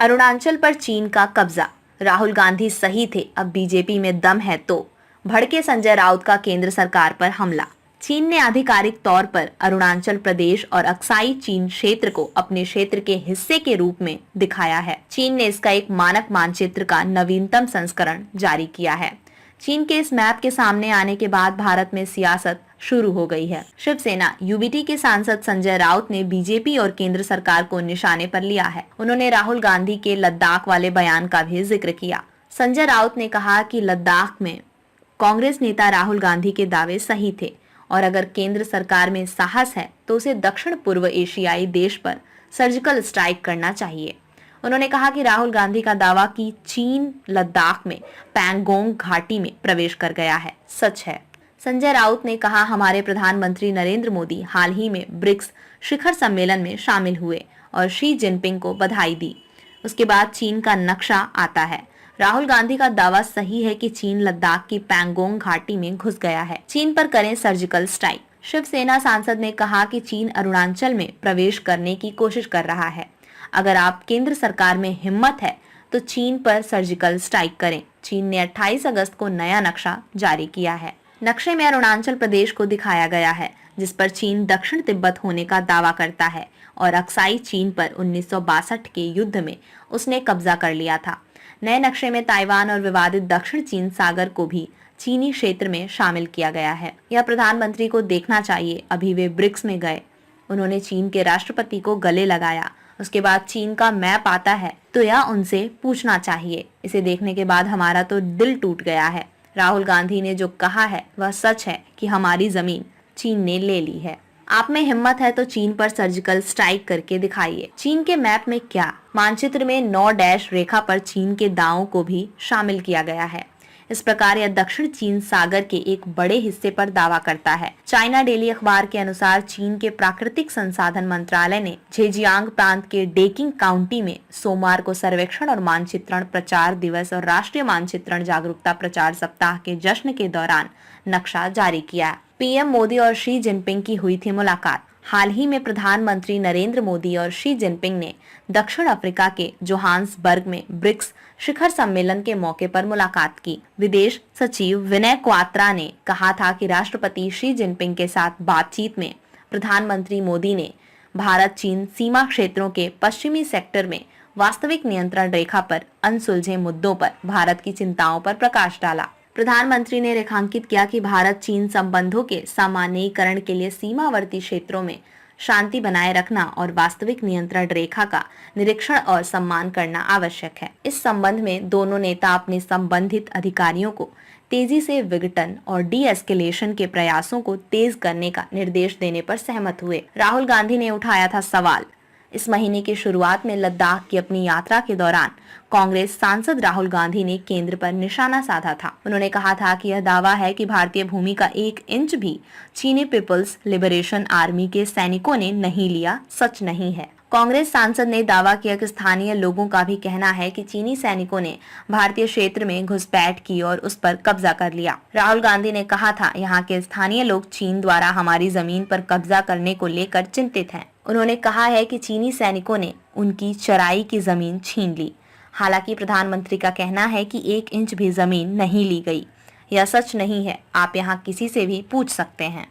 अरुणाचल पर चीन का कब्जा, राहुल गांधी सही थे, अब बीजेपी में दम है तो। भड़के संजय राउत का केंद्र सरकार पर हमला। चीन ने आधिकारिक तौर पर अरुणाचल प्रदेश और अक्साई चीन क्षेत्र को अपने क्षेत्र के हिस्से के रूप में दिखाया है। चीन ने इसका एक मानक मानचित्र का नवीनतम संस्करण जारी किया है। चीन के इस मैप के सामने आने के बाद भारत में सियासत शुरू हो गई है। शिवसेना यूबीटी के सांसद संजय राउत ने बीजेपी और केंद्र सरकार को निशाने पर लिया है। उन्होंने राहुल गांधी के लद्दाख वाले बयान का भी जिक्र किया। संजय राउत ने कहा कि लद्दाख में कांग्रेस नेता राहुल गांधी के दावे सही थे और अगर केंद्र सरकार में साहस है तो उसे दक्षिण पूर्व एशियाई देश पर सर्जिकल स्ट्राइक करना चाहिए। उन्होंने कहा कि राहुल गांधी का दावा कि चीन लद्दाख में पैंगोंग घाटी में प्रवेश कर गया है सच है। संजय राउत ने कहा, हमारे प्रधानमंत्री नरेंद्र मोदी हाल ही में ब्रिक्स शिखर सम्मेलन में शामिल हुए और शी जिनपिंग को बधाई दी। उसके बाद चीन का नक्शा आता है। राहुल गांधी का दावा सही है कि चीन लद्दाख की पैंगोंग घाटी में घुस गया है। चीन पर करें सर्जिकल स्ट्राइक। शिवसेना सांसद ने कहा कि चीन अरुणाचल में प्रवेश करने की कोशिश कर रहा है। अगर आप केंद्र सरकार में हिम्मत है तो चीन पर सर्जिकल स्ट्राइक करें। चीन ने 28 अगस्त को नया नक्शा जारी किया है। नक्शे में अरुणाचल प्रदेश को दिखाया गया है, जिस पर चीन दक्षिण तिब्बत होने का दावा करता है और अक्साई चीन पर 1962 के युद्ध में उसने कब्जा कर लिया था। नए नक्शे में ताइवान और विवादित दक्षिण चीन सागर को भी चीनी क्षेत्र में शामिल किया गया है। यह प्रधानमंत्री को देखना चाहिए। अभी वे ब्रिक्स में गए, उन्होंने चीन के राष्ट्रपति को गले लगाया। उसके बाद चीन का मैप आता है तो यह उनसे पूछना चाहिए। इसे देखने के बाद हमारा तो दिल टूट गया है। राहुल गांधी ने जो कहा है वह सच है कि हमारी जमीन चीन ने ले ली है। आप में हिम्मत है तो चीन पर सर्जिकल स्ट्राइक करके दिखाइए। चीन के मैप में क्या? मानचित्र में 9 डैश रेखा पर चीन के दावों को भी शामिल किया गया है। इस प्रकार यह दक्षिण चीन सागर के एक बड़े हिस्से पर दावा करता है। चाइना डेली अखबार के अनुसार चीन के प्राकृतिक संसाधन मंत्रालय ने झेजियांग प्रांत के डेकिंग काउंटी में सोमवार को सर्वेक्षण और मानचित्रण प्रचार दिवस और राष्ट्रीय मानचित्रण जागरूकता प्रचार सप्ताह के जश्न के दौरान नक्शा जारी किया। पीएम मोदी और शी जिनपिंग की हुई थी मुलाकात। हाल ही में प्रधानमंत्री नरेंद्र मोदी और शी जिनपिंग ने दक्षिण अफ्रीका के जोहान्सबर्ग में ब्रिक्स शिखर सम्मेलन के मौके पर मुलाकात की। विदेश सचिव विनय क्वात्रा ने कहा था कि राष्ट्रपति शी जिनपिंग के साथ बातचीत में प्रधानमंत्री मोदी ने भारत चीन सीमा क्षेत्रों के पश्चिमी सेक्टर में वास्तविक नियंत्रण रेखा पर अनसुलझे मुद्दों पर भारत की चिंताओं पर प्रकाश डाला। प्रधानमंत्री ने रेखांकित किया कि भारत चीन संबंधों के सामान्यीकरण के लिए सीमावर्ती क्षेत्रों में शांति बनाए रखना और वास्तविक नियंत्रण रेखा का निरीक्षण और सम्मान करना आवश्यक है। इस संबंध में दोनों नेता अपने संबंधित अधिकारियों को तेजी से विघटन और डी एस्केलेशन के प्रयासों को तेज करने का निर्देश देने पर सहमत हुए। राहुल गांधी ने उठाया था सवाल। इस महीने की शुरुआत में लद्दाख की अपनी यात्रा के दौरान कांग्रेस सांसद राहुल गांधी ने केंद्र पर निशाना साधा था। उन्होंने कहा था कि यह दावा है कि भारतीय भूमि का 1 इंच भी चीनी पीपल्स लिबरेशन आर्मी के सैनिकों ने नहीं लिया, सच नहीं है। कांग्रेस सांसद ने दावा किया कि स्थानीय लोगों का भी कहना है कि चीनी सैनिकों ने भारतीय क्षेत्र में घुसपैठ की और उस पर कब्जा कर लिया। राहुल गांधी ने कहा था, यहाँ के स्थानीय लोग चीन द्वारा हमारी जमीन पर कब्जा करने को लेकर चिंतित हैं। उन्होंने कहा है कि चीनी सैनिकों ने उनकी चराई की जमीन छीन ली। हालांकि प्रधानमंत्री का कहना है कि 1 इंच भी जमीन नहीं ली गई। यह सच नहीं है। आप यहाँ किसी से भी पूछ सकते हैं।